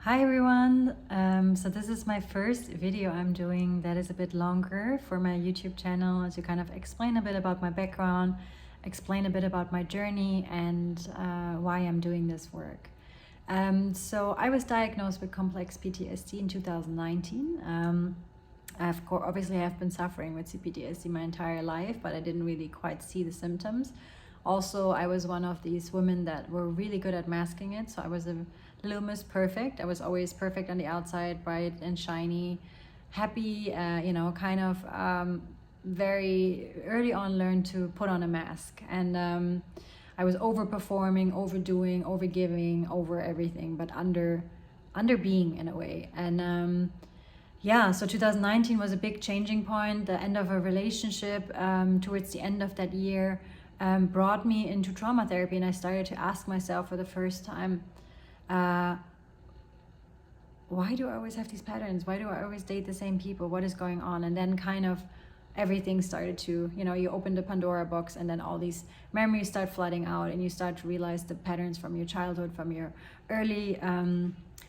Hi everyone, so this is my first video I'm doing that is a bit longer for my YouTube channel to kind of explain a bit about my background, explain a bit about my journey and why I'm doing this work. So I was diagnosed with complex PTSD in 2019. Obviously I've been suffering with CPTSD my entire life, but I didn't really quite see the symptoms. Also, I was one of these women that were really good at masking it. So I was a little Miss Perfect. I was always perfect on the outside, bright and shiny, happy, kind of very early on learned to put on a mask. And I was overperforming, overdoing, overgiving, over everything, but under being in a way. And yeah, so 2019 was a big changing point. The end of a relationship towards the end of that year brought me into trauma therapy, and I started to ask myself for the first time, why do I always have these patterns? Why do I always date the same people? What is going on? And then kind of everything started to, you open the Pandora box, and then all these memories start flooding out, and you start to realize the patterns from your childhood, from your early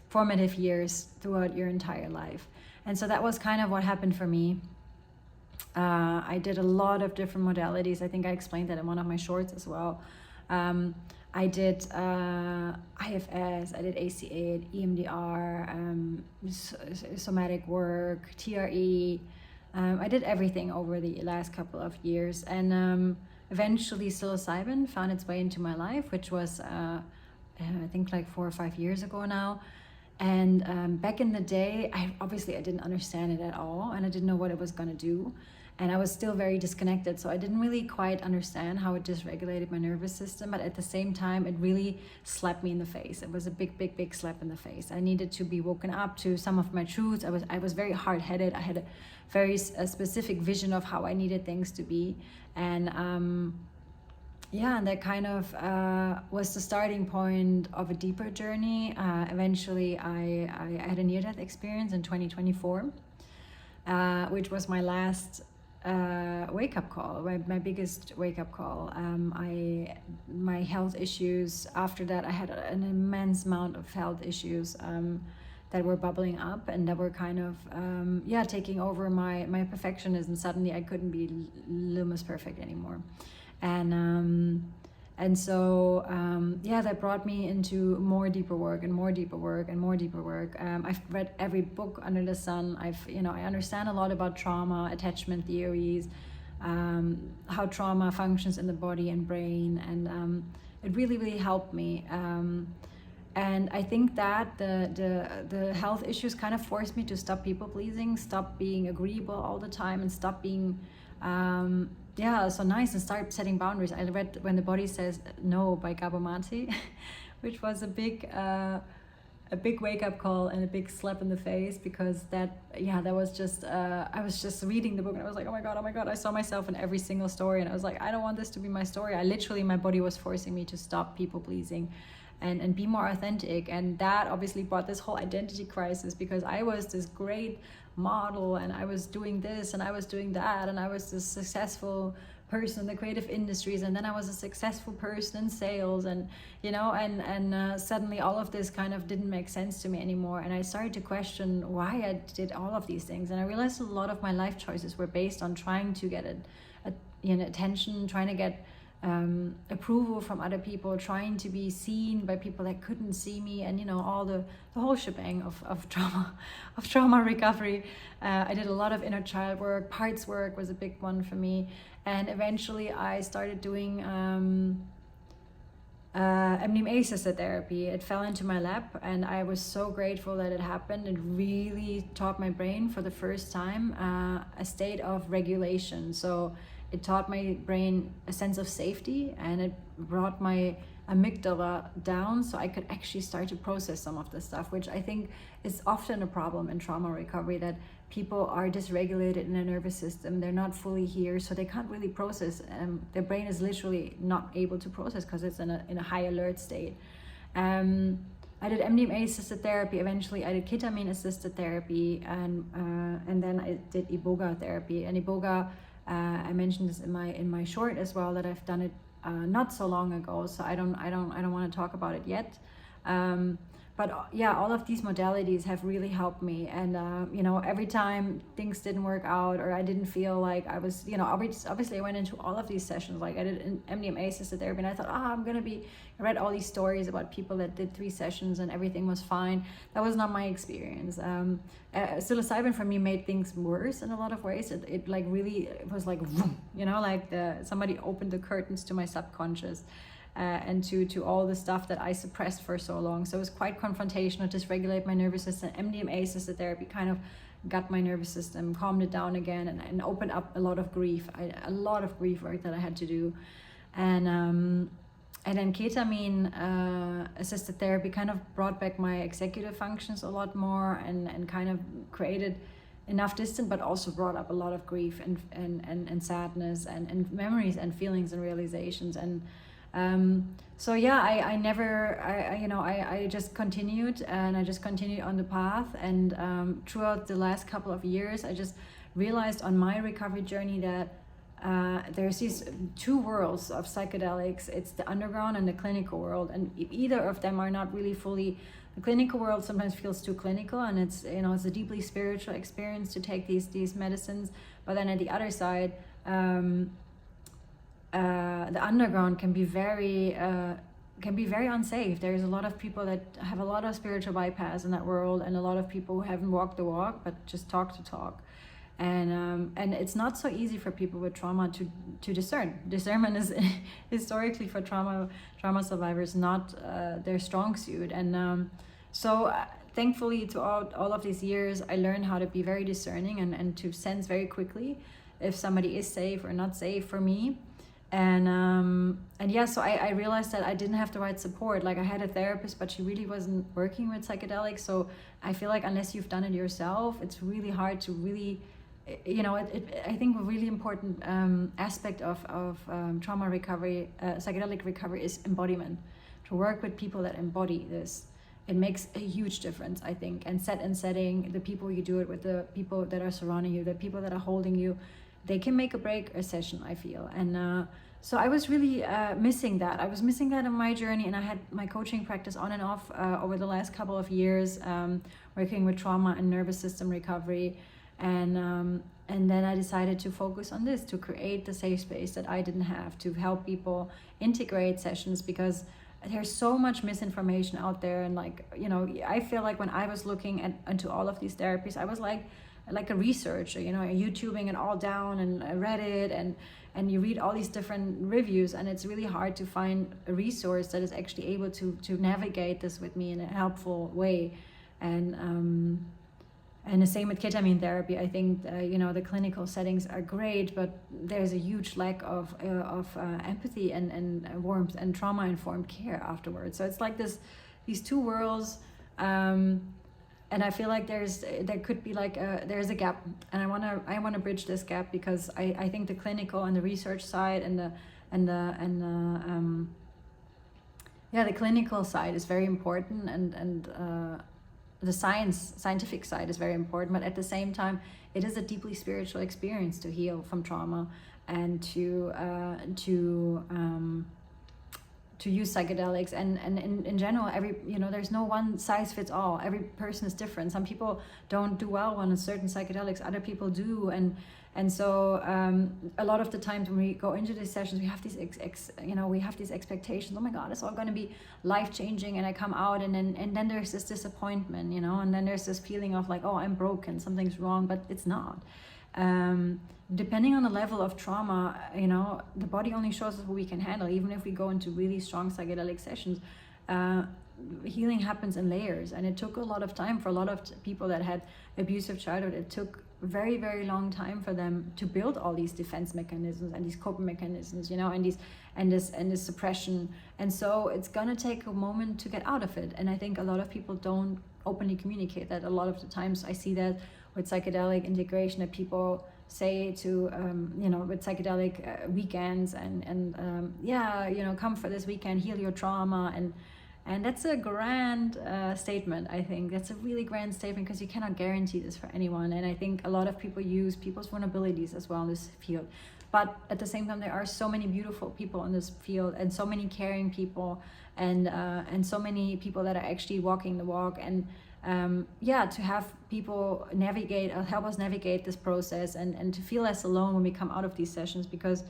formative years throughout your entire life. And so that was kind of what happened for me. I did a lot of different modalities. I think I explained that in one of my shorts as well. I did IFS, I did ACA, EMDR, somatic work, TRE. I did everything over the last couple of years. And eventually psilocybin found its way into my life, which was, I think like 4 or 5 years ago now. And back in the day, I didn't understand it at all, and I didn't know what it was going to do. And I was still very disconnected, so I didn't really quite understand how it dysregulated my nervous system. But at the same time, it really slapped me in the face. It was a big, big, big slap in the face. I needed to be woken up to some of my truths. I was very hard-headed. I had a very specific vision of how I needed things to be. And yeah, and that kind of was the starting point of a deeper journey. Eventually, I had a near-death experience in 2024, which was my last wake-up call, my biggest wake-up call. My health issues, after that, I had an immense amount of health issues that were bubbling up, and that were kind of, taking over my perfectionism. Suddenly, I couldn't be Little Miss Perfect anymore. And so that brought me into more deeper work and more deeper work and more deeper work. I've read every book under the sun. I understand a lot about trauma, attachment theories, how trauma functions in the body and brain, and it really, really helped me. And I think that the health issues kind of forced me to stop people pleasing, stop being agreeable all the time, and stop being so nice, and start setting boundaries. I read When the Body Says No by Gabor Mate, which was a big wake-up call and a big slap in the face, because that was just I was just reading the book, and I was like, oh my god, I saw myself in every single story, and I was like, I don't want this to be my story. My body was forcing me to stop people pleasing and be more authentic. And that obviously brought this whole identity crisis, because I was this great model, and I was doing this and I was doing that, and I was this successful person in the creative industries, and then I was a successful person in sales, and suddenly all of this kind of didn't make sense to me anymore. And I started to question why I did all of these things, and I realized a lot of my life choices were based on trying to get attention, trying to get approval from other people, trying to be seen by people that couldn't see me, and all the whole shebang of trauma recovery. I did a lot of inner child work. Parts work was a big one for me, and eventually I started doing MDMA assisted therapy. It fell into my lap, and I was so grateful that it happened. It really taught my brain for the first time a state of regulation. So it taught my brain a sense of safety, and it brought my amygdala down, so I could actually start to process some of this stuff, which I think is often a problem in trauma recovery, that people are dysregulated in their nervous system. They're not fully here, so they can't really process. Their brain is literally not able to process because it's in a high alert state. I did MDMA assisted therapy. Eventually I did ketamine assisted therapy, and then I did iboga therapy. And iboga, I mentioned this in my short as well, that I've done it not so long ago, so I don't want to talk about it yet. yeah, all of these modalities have really helped me. And you know, every time things didn't work out, or I didn't feel like I was, you know, obviously I went into all of these sessions, like I did in MDMA assisted therapy, and I thought, I'm gonna be, I read all these stories about people that did 3 sessions and everything was fine. That was not my experience. Psilocybin for me made things worse in a lot of ways. It like really, it was like, you know, like somebody opened the curtains to my subconscious. And to all the stuff that I suppressed for so long. So it was quite confrontational, dysregulate my nervous system. MDMA assisted therapy kind of got my nervous system, calmed it down again, and opened up a lot of grief. A lot of grief work that I had to do. And then ketamine assisted therapy kind of brought back my executive functions a lot more, and kind of created enough distance, but also brought up a lot of grief and sadness and memories and feelings and realizations. And so yeah, I just continued, and I just continued on the path. And throughout the last couple of years, I just realized on my recovery journey that there's these 2 worlds of psychedelics. It's the underground and the clinical world, and either of them are not really fully. The clinical world sometimes feels too clinical, and it's, you know, it's a deeply spiritual experience to take these medicines. But then at the other side, the underground can be very unsafe. There's a lot of people that have a lot of spiritual bypass in that world, and a lot of people who haven't walked the walk but just talk the talk. And it's not so easy for people with trauma to discern. Discernment is historically for trauma survivors not their strong suit. And so thankfully, to all of these years, I learned how to be very discerning and to sense very quickly if somebody is safe or not safe for me. And yeah, so I realized that I didn't have the right support. Like, I had a therapist, but she really wasn't working with psychedelics. So I feel like unless you've done it yourself, it's really hard to really, you know, I think a really important aspect of trauma recovery, psychedelic recovery, is embodiment. To work with people that embody this, it makes a huge difference, I think. And setting, the people you do it with, the people that are surrounding you, the people that are holding you, they can make or break a session, I feel. And so I was really missing that. I was missing that in my journey, and I had my coaching practice on and off over the last couple of years, working with trauma and nervous system recovery. And then I decided to focus on this, to create the safe space that I didn't have, to help people integrate sessions, because there's so much misinformation out there. And like, you know, I feel like when I was looking into all of these therapies, I was like a researcher, you know, YouTubing it all down, and I read it, and you read all these different reviews, and it's really hard to find a resource that is actually able to navigate this with me in a helpful way. And the same with ketamine therapy. I think you know, the clinical settings are great, but there's a huge lack of empathy and warmth and trauma-informed care afterwards. So it's like these 2 worlds. And I feel like there could be like there's a gap, and I wanna bridge this gap, because I think the clinical and the research side and the clinical side is very important, and the scientific side is very important. But at the same time, it is a deeply spiritual experience to heal from trauma, and to use psychedelics, and in general, there's no one size fits all. Every person is different. Some people don't do well on a certain psychedelics, other people do, and so a lot of the times when we go into these sessions, we have these we have these expectations. Oh my God, it's all going to be life changing, and I come out, and then there's this disappointment, you know, and then there's this feeling of like, oh, I'm broken, something's wrong, but it's not. Depending on the level of trauma, you know, the body only shows us what we can handle. Even if we go into really strong psychedelic sessions, healing happens in layers, and it took a lot of time for a lot of people that had abusive childhood. It took a very, very long time for them to build all these defense mechanisms and these coping mechanisms, you know, and this suppression. And so it's gonna take a moment to get out of it. And I think a lot of people don't openly communicate that. A lot of the times I see that with psychedelic integration, that people say to with psychedelic weekends, and come for this weekend, heal your trauma, and that's a grand statement. I think that's a really grand statement, because you cannot guarantee this for anyone. And I think a lot of people use people's vulnerabilities as well in this field. But at the same time, there are so many beautiful people in this field, and so many caring people, and so many people that are actually walking the walk. And yeah, to have people navigate, help us navigate this process, and to feel less alone when we come out of these sessions, because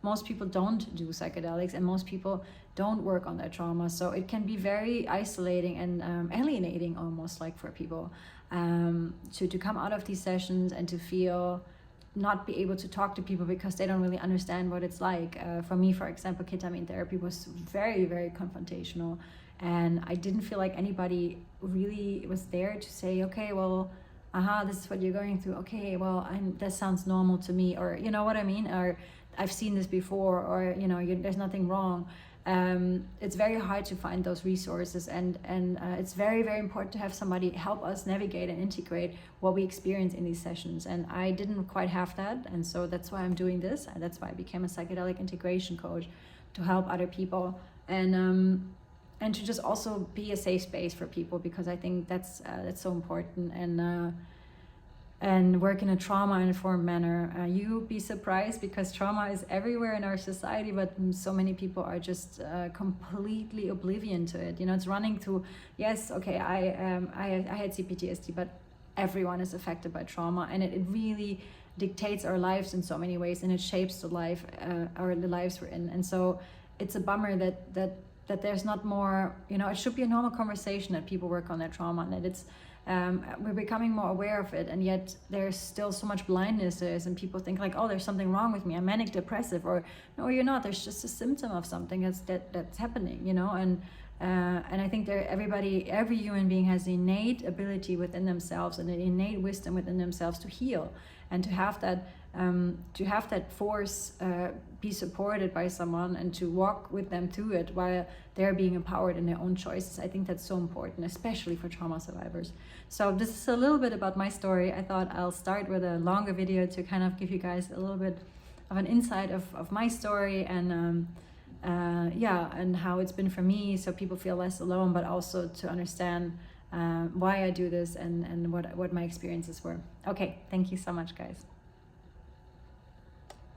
most people don't do psychedelics, and most people don't work on their trauma. So it can be very isolating and alienating, almost, like, for people to come out of these sessions and to feel not be able to talk to people because they don't really understand what it's like. For me, for example, ketamine therapy was very, very confrontational, and I didn't feel like anybody really was there to say, okay, well, this is what you're going through. Okay, well, that sounds normal to me, or you know what I mean, or I've seen this before, or there's nothing wrong. It's very hard to find those resources, and it's very, very important to have somebody help us navigate and integrate what we experience in these sessions. And I didn't quite have that, and so that's why I'm doing this, and that's why I became a psychedelic integration coach, to help other people, and to just also be a safe space for people, because I think that's so important. And work in a trauma-informed manner. You'll be surprised, because trauma is everywhere in our society, but so many people are just completely oblivion to it. It's running through, yes, okay, I had CPTSD, but everyone is affected by trauma, and it really dictates our lives in so many ways, and it shapes the life, or the lives we're in. And so it's a bummer that there's not more, it should be a normal conversation that people work on their trauma, and that it's, we're becoming more aware of it, and yet there's still so much blindness there is, and people think like, oh, there's something wrong with me, I'm manic depressive, or no, you're not, there's just a symptom of something that's happening, and I think every human being has an innate ability within themselves, and an innate wisdom within themselves to heal, and to have that force be supported by someone, and to walk with them through it while they're being empowered in their own choices. I think that's so important, especially for trauma survivors. So this is a little bit about my story. I thought I'll start with a longer video to kind of give you guys a little bit of an insight of my story, and and how it's been for me, so people feel less alone, but also to understand why I do this, and what my experiences were. Okay, thank you so much, guys.